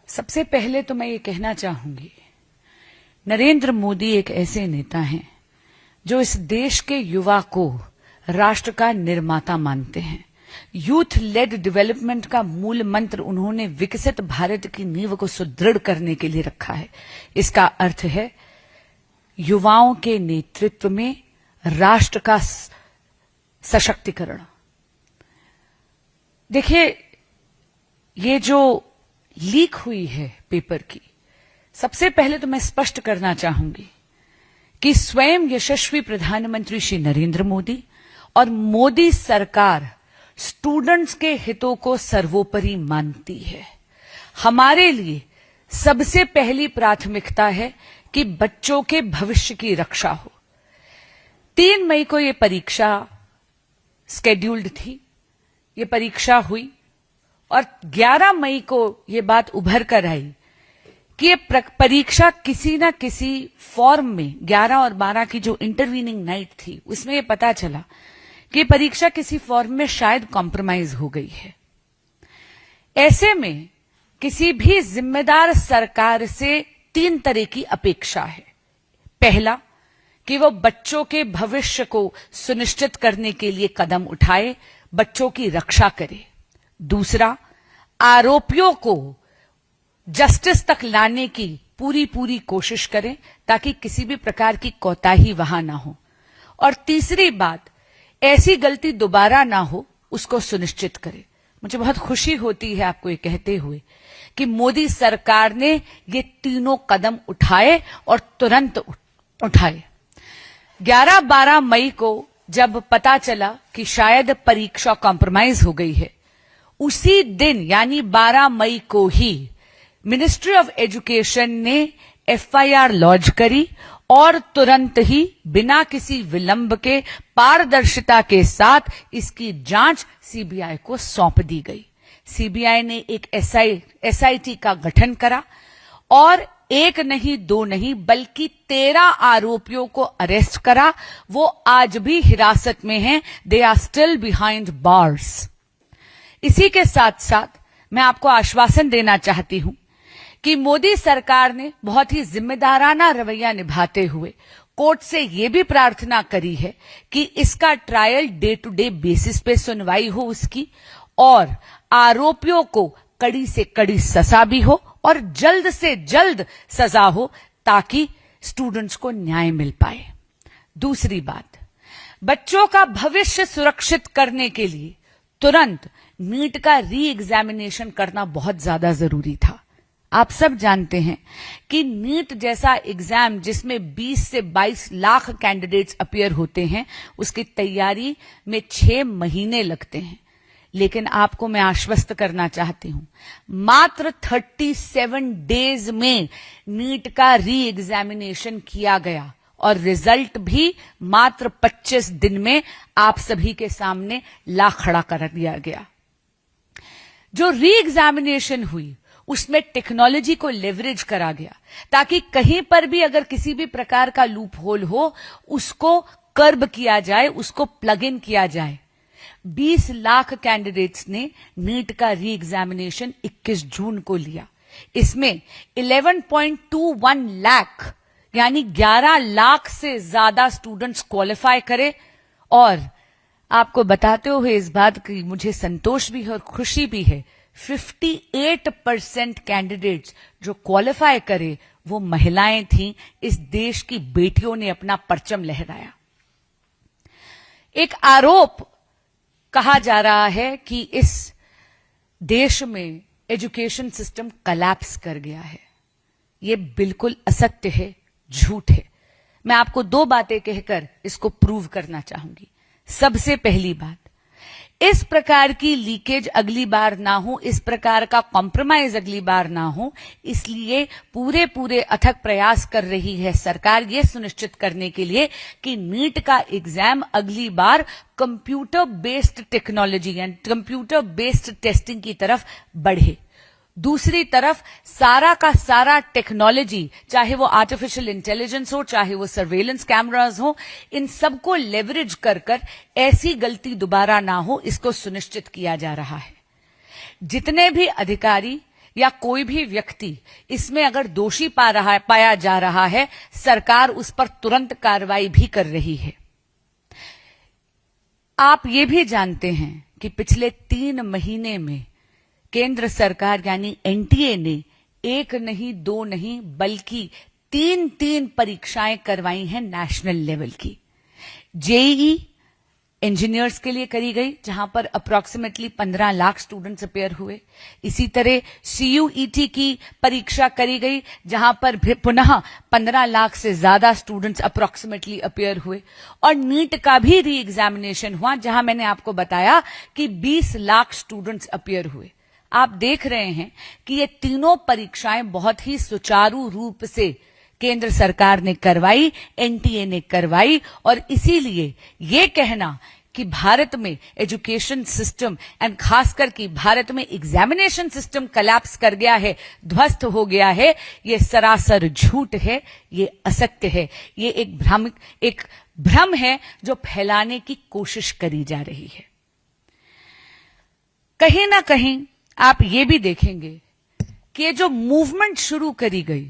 सबसे पहले तो मैं ये कहना चाहूंगी, नरेंद्र मोदी एक ऐसे नेता हैं जो इस देश के युवा को राष्ट्र का निर्माता मानते हैं। यूथ लेड डेवलपमेंट का मूल मंत्र उन्होंने विकसित भारत की नींव को सुदृढ़ करने के लिए रखा है। इसका अर्थ है युवाओं के नेतृत्व में राष्ट्र का सशक्तिकरण। देखिए, ये जो लीक हुई है पेपर की, सबसे पहले तो मैं स्पष्ट करना चाहूंगी कि स्वयं यशस्वी प्रधानमंत्री श्री नरेंद्र मोदी और मोदी सरकार स्टूडेंट्स के हितों को सर्वोपरि मानती है। हमारे लिए सबसे पहली प्राथमिकता है कि बच्चों के भविष्य की रक्षा हो। 3 मई को ये परीक्षा स्केड्यूल्ड थी, ये परीक्षा हुई और 11 मई को ये बात उभर कर आई कि ये परीक्षा किसी न किसी फॉर्म में 11 और 12 की जो इंटरवीनिंग नाइट थी उसमें ये पता चला कि परीक्षा किसी फॉर्म में शायद कॉम्प्रोमाइज हो गई है। ऐसे में किसी भी जिम्मेदार सरकार से 3 तरह की अपेक्षा है। पहला, कि वो बच्चों के भविष्य को सुनिश्चित करने के लिए कदम उठाए, बच्चों की रक्षा करे। दूसरा, आरोपियों को जस्टिस तक लाने की पूरी कोशिश करें ताकि किसी भी प्रकार की कोताही वहां ना हो। और तीसरी बात, ऐसी गलती दोबारा ना हो उसको सुनिश्चित करे। मुझे बहुत खुशी होती है आपको ये कहते हुए कि मोदी सरकार ने ये तीनों कदम उठाए और तुरंत उठाए। 11-12 मई को जब पता चला कि शायद परीक्षा कॉम्प्रोमाइज हो गई है, उसी दिन यानी 12 मई को ही मिनिस्ट्री ऑफ एजुकेशन ने एफआईआर लॉन्च करी और तुरंत ही बिना किसी विलंब के पारदर्शिता के साथ इसकी जांच सीबीआई को सौंप दी गई। सीबीआई ने एक एसआईटी का गठन करा और 1 नहीं 2 नहीं बल्कि 13 आरोपियों को अरेस्ट करा। वो आज भी हिरासत में हैं। They are still behind bars. इसी के साथ साथ मैं आपको आश्वासन देना चाहती हूं कि मोदी सरकार ने बहुत ही जिम्मेदाराना रवैया निभाते हुए कोर्ट से यह भी प्रार्थना करी है कि इसका trial day to day basis पे सुनवाई हो उसकी, और आरोपियों को कड़ी से कड़ी सजा भी हो और जल्द से जल्द सजा हो ताकि स्टूडेंट्स को न्याय मिल पाए। दूसरी बात, बच्चों का भविष्य सुरक्षित करने के लिए तुरंत नीट का री एग्जामिनेशन करना बहुत ज्यादा जरूरी था। आप सब जानते हैं कि नीट जैसा एग्जाम जिसमें 20 से 22 लाख कैंडिडेट्स अपीयर होते हैं, उसकी तैयारी में 6 महीने लगते हैं। लेकिन आपको मैं आश्वस्त करना चाहती हूं, मात्र 37 डेज में नीट का री एग्जामिनेशन किया गया और रिजल्ट भी मात्र 25 दिन में आप सभी के सामने ला खड़ा कर दिया गया। जो री एग्जामिनेशन हुई उसमें टेक्नोलॉजी को लेवरेज करा गया ताकि कहीं पर भी अगर किसी भी प्रकार का लूप होल हो उसको कर्ब किया जाए, उसको प्लग इन किया जाए। 20 लाख कैंडिडेट्स ने नीट का री एग्जामिनेशन 21 जून को लिया। इसमें 11.21 लाख यानी 11 लाख से ज्यादा स्टूडेंट्स क्वालिफाई करे। और आपको बताते हुए इस बात की मुझे संतोष भी है और खुशी भी है, 58% कैंडिडेट्स जो क्वालिफाई करे वो महिलाएं थीं। इस देश की बेटियों ने अपना परचम लहराया। एक आरोप कहा जा रहा है कि इस देश में एजुकेशन सिस्टम कोलैप्स कर गया है। ये बिल्कुल असत्य है, झूठ है। मैं आपको 2 बातें कहकर इसको प्रूव करना चाहूंगी। सबसे पहली बात, इस प्रकार की लीकेज अगली बार ना हो, इस प्रकार का कॉम्प्रोमाइज अगली बार ना हो, इसलिए पूरे अथक प्रयास कर रही है सरकार ये सुनिश्चित करने के लिए कि नीट का एग्जाम अगली बार computer based technology and computer based testing की तरफ बढ़े। दूसरी तरफ सारा का सारा टेक्नोलॉजी, चाहे वो आर्टिफिशियल इंटेलिजेंस हो, चाहे वो सर्वेलेंस कैमरास हो, इन सबको लेवरेज कर ऐसी गलती दोबारा ना हो इसको सुनिश्चित किया जा रहा है। जितने भी अधिकारी या कोई भी व्यक्ति इसमें अगर दोषी पाया जा रहा है, सरकार उस पर तुरंत कार्रवाई भी कर रही है। आप ये भी जानते हैं कि पिछले 3 महीने में केंद्र सरकार यानी एनटीए ने 1 नहीं 2 नहीं बल्कि 3 परीक्षाएं करवाई हैं नेशनल लेवल की। जेईई इंजीनियर्स के लिए करी गई, जहां पर अप्रोक्सीमेटली 15 लाख स्टूडेंट्स अपेयर हुए। इसी तरह सीयूईटी की परीक्षा करी गई, जहां पर पुनः 15 लाख से ज्यादा स्टूडेंट्स अप्रोक्सीमेटली अपेयर हुए। और नीट का भी री एग्जामिनेशन हुआ, जहां मैंने आपको बताया कि 20 लाख स्टूडेंट्स अपेयर हुए। आप देख रहे हैं कि ये तीनों परीक्षाएं बहुत ही सुचारू रूप से केंद्र सरकार ने करवाई, एनटीए ने करवाई। और इसीलिए ये कहना कि भारत में एजुकेशन सिस्टम एंड खासकर कि भारत में एग्जामिनेशन सिस्टम कोलैप्स कर गया है, ध्वस्त हो गया है, ये सरासर झूठ है, ये असत्य है। ये एक भ्रम है जो फैलाने की कोशिश करी जा रही है। कहीं ना कहीं आप ये भी देखेंगे कि ये जो मूवमेंट शुरू करी गई,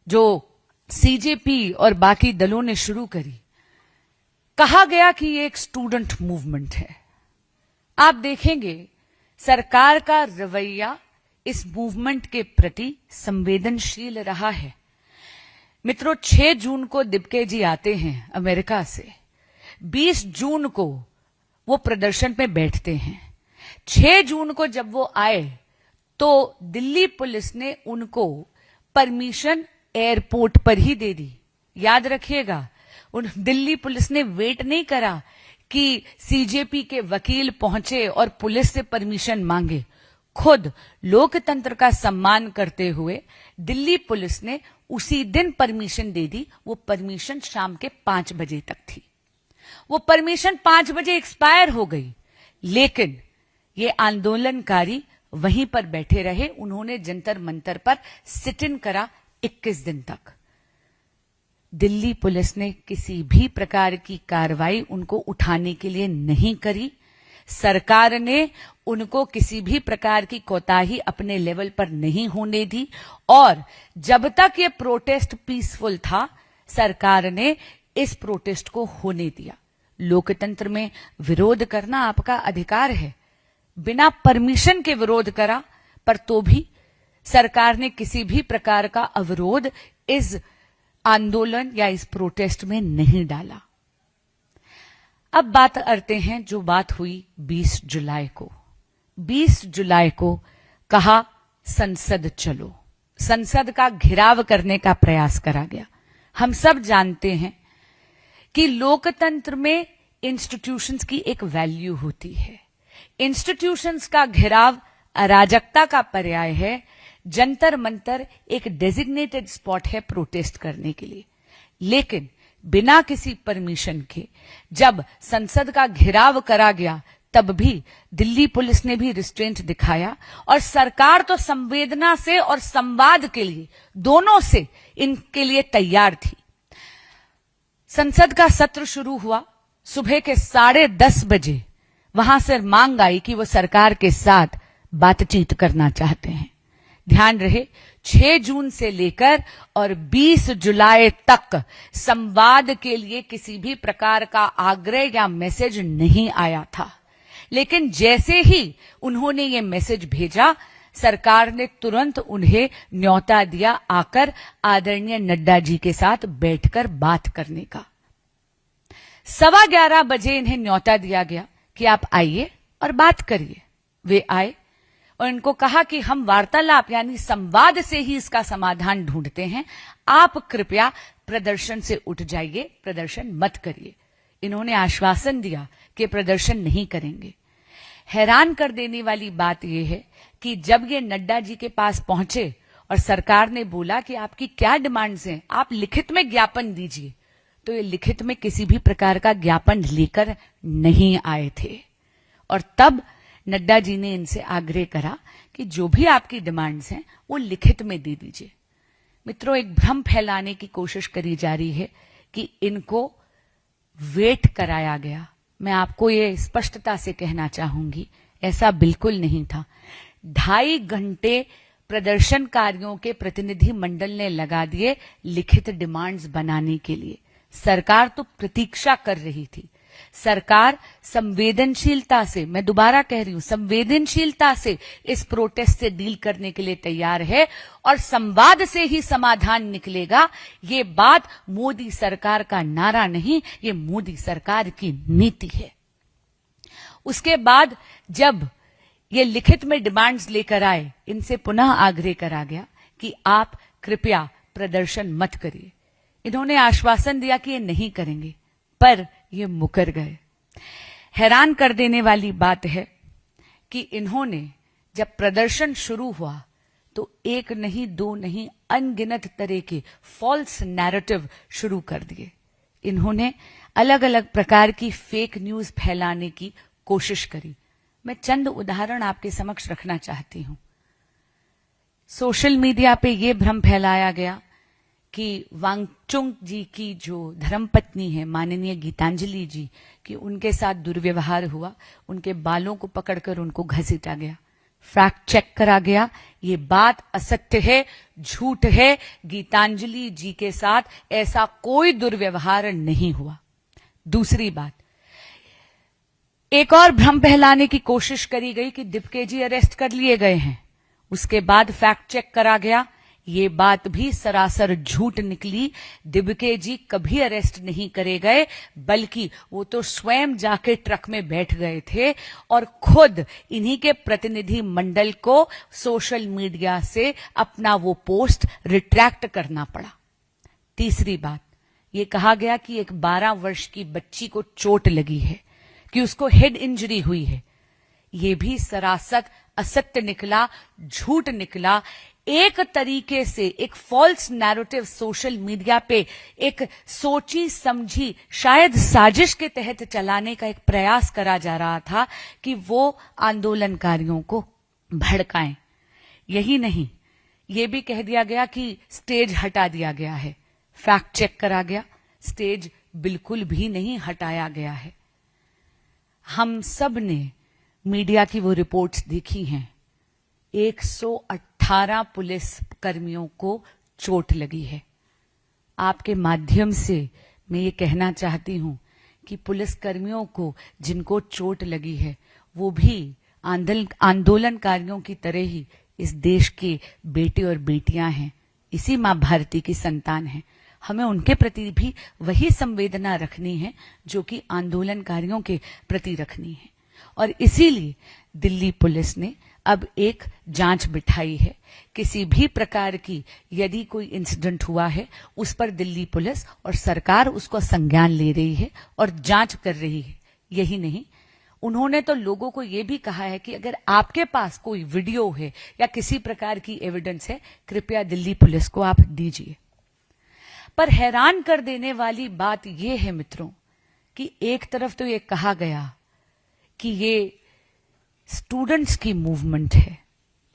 जो सीजेपी और बाकी दलों ने शुरू करी, कहा गया कि ये एक स्टूडेंट मूवमेंट है। आप देखेंगे सरकार का रवैया इस मूवमेंट के प्रति संवेदनशील रहा है। मित्रों, 6 जून को दिब्के जी आते हैं अमेरिका से, 20 जून को वो प्रदर्शन में बैठते हैं। 6 जून को जब वो आए तो दिल्ली पुलिस ने उनको परमिशन एयरपोर्ट पर ही दे दी। याद रखिएगा, उन दिल्ली पुलिस ने वेट नहीं करा कि सीजेपी के वकील पहुंचे और पुलिस से परमिशन मांगे। खुद लोकतंत्र का सम्मान करते हुए दिल्ली पुलिस ने उसी दिन परमिशन दे दी। वो परमिशन शाम के 5 बजे तक थी। वो परमिशन 5 बजे एक्सपायर हो गई, लेकिन ये आंदोलनकारी वहीं पर बैठे रहे। उन्होंने जंतर मंतर पर सिट इन करा 21 दिन तक। दिल्ली पुलिस ने किसी भी प्रकार की कार्रवाई उनको उठाने के लिए नहीं करी। सरकार ने उनको किसी भी प्रकार की कोताही अपने लेवल पर नहीं होने दी। और जब तक ये प्रोटेस्ट पीसफुल था, सरकार ने इस प्रोटेस्ट को होने दिया। लोकतंत्र में विरोध करना आपका अधिकार है। बिना परमिशन के विरोध करा, पर तो भी सरकार ने किसी भी प्रकार का अवरोध इस आंदोलन या इस प्रोटेस्ट में नहीं डाला। अब बात करते हैं जो बात हुई 20 जुलाई को। 20 जुलाई को कहा संसद चलो, संसद का घेराव करने का प्रयास करा गया। हम सब जानते हैं कि लोकतंत्र में इंस्टीट्यूशंस की एक वैल्यू होती है। इंस्टीट्यूशंस का घेराव अराजकता का पर्याय है। जंतर मंतर एक डेजिग्नेटेड स्पॉट है प्रोटेस्ट करने के लिए, लेकिन बिना किसी परमिशन के जब संसद का घेराव करा गया, तब भी दिल्ली पुलिस ने भी रिस्ट्रेंट दिखाया। और सरकार तो संवेदना से और संवाद के लिए, दोनों से इनके लिए तैयार थी। संसद का सत्र शुरू हुआ सुबह के 10:30 बजे। वहां से मांग आई कि वो सरकार के साथ बातचीत करना चाहते हैं। ध्यान रहे, 6 जून से लेकर और 20 जुलाई तक संवाद के लिए किसी भी प्रकार का आग्रह या मैसेज नहीं आया था। लेकिन जैसे ही उन्होंने ये मैसेज भेजा, सरकार ने तुरंत उन्हें न्योता दिया आकर आदरणीय नड्डा जी के साथ बैठकर बात करने का। 11:15 बजे इन्हें न्योता दिया गया कि आप आइए और बात करिए। वे आए और इनको कहा कि हम वार्तालाप यानी संवाद से ही इसका समाधान ढूंढते हैं, आप कृपया प्रदर्शन से उठ जाइए, प्रदर्शन मत करिए। इन्होंने आश्वासन दिया कि प्रदर्शन नहीं करेंगे। हैरान कर देने वाली बात यह है कि जब ये नड्डा जी के पास पहुंचे और सरकार ने बोला कि आपकी क्या डिमांड्स हैं, आप लिखित में ज्ञापन दीजिए, तो ये लिखित में किसी भी प्रकार का ज्ञापन लेकर नहीं आए थे। और तब नड्डा जी ने इनसे आग्रह करा कि जो भी आपकी डिमांड्स हैं वो लिखित में दे दीजिए। मित्रों, एक भ्रम फैलाने की कोशिश करी जा रही है कि इनको वेट कराया गया। मैं आपको ये स्पष्टता से कहना चाहूंगी, ऐसा बिल्कुल नहीं था। 2.5 घंटे प्रदर्शनकारियों के प्रतिनिधि मंडल ने लगा दिए लिखित डिमांड्स बनाने के लिए। सरकार तो प्रतीक्षा कर रही थी। सरकार संवेदनशीलता से, मैं दोबारा कह रही हूं, संवेदनशीलता से इस प्रोटेस्ट से डील करने के लिए तैयार है और संवाद से ही समाधान निकलेगा। ये बात मोदी सरकार का नारा नहीं, ये मोदी सरकार की नीति है। उसके बाद जब ये लिखित में डिमांड्स लेकर आए, इनसे पुनः आग्रह करा गया कि आप कृपया प्रदर्शन मत करिए। इन्होंने आश्वासन दिया कि ये नहीं करेंगे, पर ये मुकर गए। हैरान कर देने वाली बात है कि इन्होंने जब प्रदर्शन शुरू हुआ तो एक नहीं, दो नहीं, अनगिनत तरह के फॉल्स नैरेटिव शुरू कर दिए। इन्होंने अलग अलग प्रकार की फेक न्यूज फैलाने की कोशिश करी। मैं चंद उदाहरण आपके समक्ष रखना चाहती हूं। सोशल मीडिया पे यह भ्रम फैलाया गया कि वांगचुक जी की जो धर्मपत्नी है माननीय गीतांजलि जी, कि उनके साथ दुर्व्यवहार हुआ, उनके बालों को पकड़कर उनको घसीटा गया। फैक्ट चेक करा गया, ये बात असत्य है, झूठ है। गीतांजलि जी के साथ ऐसा कोई दुर्व्यवहार नहीं हुआ। दूसरी बात, एक और भ्रम फैलाने की कोशिश करी गई कि दिपके जी अरेस्ट कर लिए गए हैं। उसके बाद फैक्ट चेक करा गया, ये बात भी सरासर झूठ निकली। दिबके जी कभी अरेस्ट नहीं करे गए, बल्कि वो तो स्वयं जाके ट्रक में बैठ गए थे और खुद इन्हीं के प्रतिनिधि मंडल को सोशल मीडिया से अपना वो पोस्ट रिट्रैक्ट करना पड़ा। तीसरी बात, ये कहा गया कि एक 12 वर्ष की बच्ची को चोट लगी है, कि उसको हेड इंजरी हुई है। ये भी सरासर असत्य निकला, झूठ निकला। एक तरीके से एक फॉल्स नैरेटिव सोशल मीडिया पे एक सोची समझी शायद साजिश के तहत चलाने का एक प्रयास करा जा रहा था कि वो आंदोलनकारियों को भड़काएं। यही नहीं, ये भी कह दिया गया कि स्टेज हटा दिया गया है। फैक्ट चेक करा गया, स्टेज बिल्कुल भी नहीं हटाया गया है। हम सब ने मीडिया की वो रिपोर्ट्स देखी हैं। 118 पुलिस कर्मियों को चोट लगी है। आपके माध्यम से मैं ये कहना चाहती हूं कि पुलिस कर्मियों को जिनको चोट लगी है वो भी आंदोलनकारियों की तरह ही इस देश के बेटे और बेटियां हैं, इसी मां भारती की संतान हैं। हमें उनके प्रति भी वही संवेदना रखनी है जो कि आंदोलनकारियों के प्रति रखनी है। और इसीलिए दिल्ली पुलिस ने अब एक जांच बिठाई है। किसी भी प्रकार की यदि कोई इंसिडेंट हुआ है उस पर दिल्ली पुलिस और सरकार उसको संज्ञान ले रही है और जांच कर रही है। यही नहीं, उन्होंने तो लोगों को यह भी कहा है कि अगर आपके पास कोई वीडियो है या किसी प्रकार की एविडेंस है, कृपया दिल्ली पुलिस को आप दीजिए। पर हैरान कर देने वाली बात यह है मित्रों कि एक तरफ तो ये कहा गया कि ये स्टूडेंट्स की मूवमेंट है,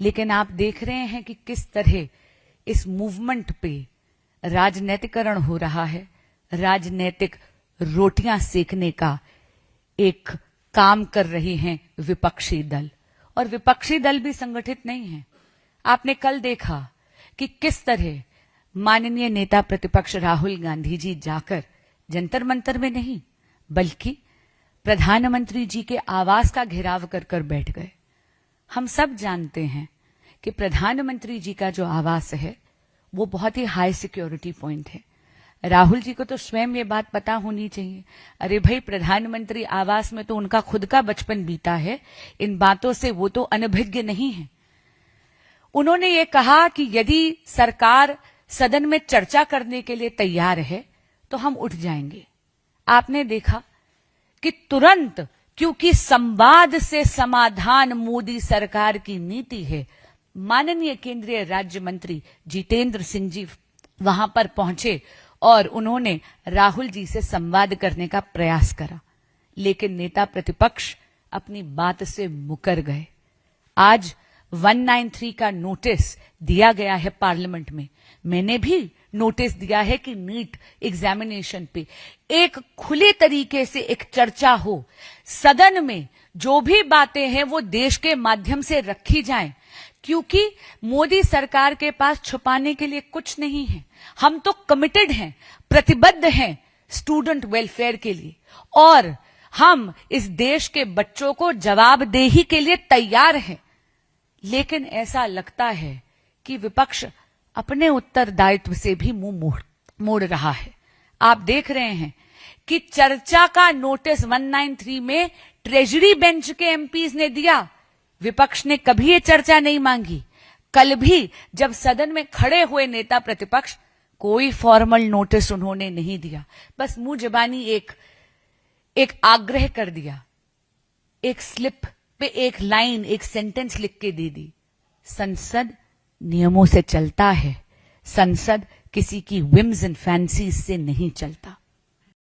लेकिन आप देख रहे हैं कि किस तरह इस मूवमेंट पे राजनीतिकरण हो रहा है। राजनीतिक रोटियां सेकने का एक काम कर रही हैं विपक्षी दल, और विपक्षी दल भी संगठित नहीं है। आपने कल देखा कि किस तरह माननीय नेता प्रतिपक्ष राहुल गांधी जी जाकर जंतर मंतर में नहीं बल्कि प्रधानमंत्री जी के आवास का घेराव कर कर बैठ गए। हम सब जानते हैं कि प्रधानमंत्री जी का जो आवास है वो बहुत ही हाई सिक्योरिटी पॉइंट है। राहुल जी को तो स्वयं ये बात पता होनी चाहिए। अरे भाई, प्रधानमंत्री आवास में तो उनका खुद का बचपन बीता है, इन बातों से वो तो अनभिज्ञ नहीं है। उन्होंने ये कहा कि यदि सरकार सदन में चर्चा करने के लिए तैयार है तो हम उठ जाएंगे। आपने देखा कि तुरंत, क्योंकि संवाद से समाधान मोदी सरकार की नीति है, माननीय केंद्रीय राज्य मंत्री जितेंद्र सिंह जी वहां पर पहुंचे और उन्होंने राहुल जी से संवाद करने का प्रयास करा, लेकिन नेता प्रतिपक्ष अपनी बात से मुकर गए। आज 193 का नोटिस दिया गया है पार्लियामेंट में। मैंने भी नोटिस दिया है कि नीट एग्जामिनेशन पे एक खुले तरीके से एक चर्चा हो, सदन में जो भी बातें हैं वो देश के माध्यम से रखी जाएं। क्योंकि मोदी सरकार के पास छुपाने के लिए कुछ नहीं है। हम तो कमिटेड हैं, प्रतिबद्ध हैं स्टूडेंट वेलफेयर के लिए, और हम इस देश के बच्चों को जवाबदेही के लिए तैयार हैं। लेकिन ऐसा लगता है कि विपक्ष अपने उत्तरदायित्व से भी मुंह मोड़ रहा है। आप देख रहे हैं कि चर्चा का नोटिस 193 में ट्रेजरी बेंच के एमपीज ने दिया, विपक्ष ने कभी ये चर्चा नहीं मांगी। कल भी जब सदन में खड़े हुए नेता प्रतिपक्ष, कोई फॉर्मल नोटिस उन्होंने नहीं दिया, बस मुंह जबानी एक आग्रह कर दिया, एक स्लिप पे एक लाइन, एक सेंटेंस लिख के दे दी। संसद नियमों से चलता है, संसद किसी की विम्स एंड फैंसीज से नहीं चलता।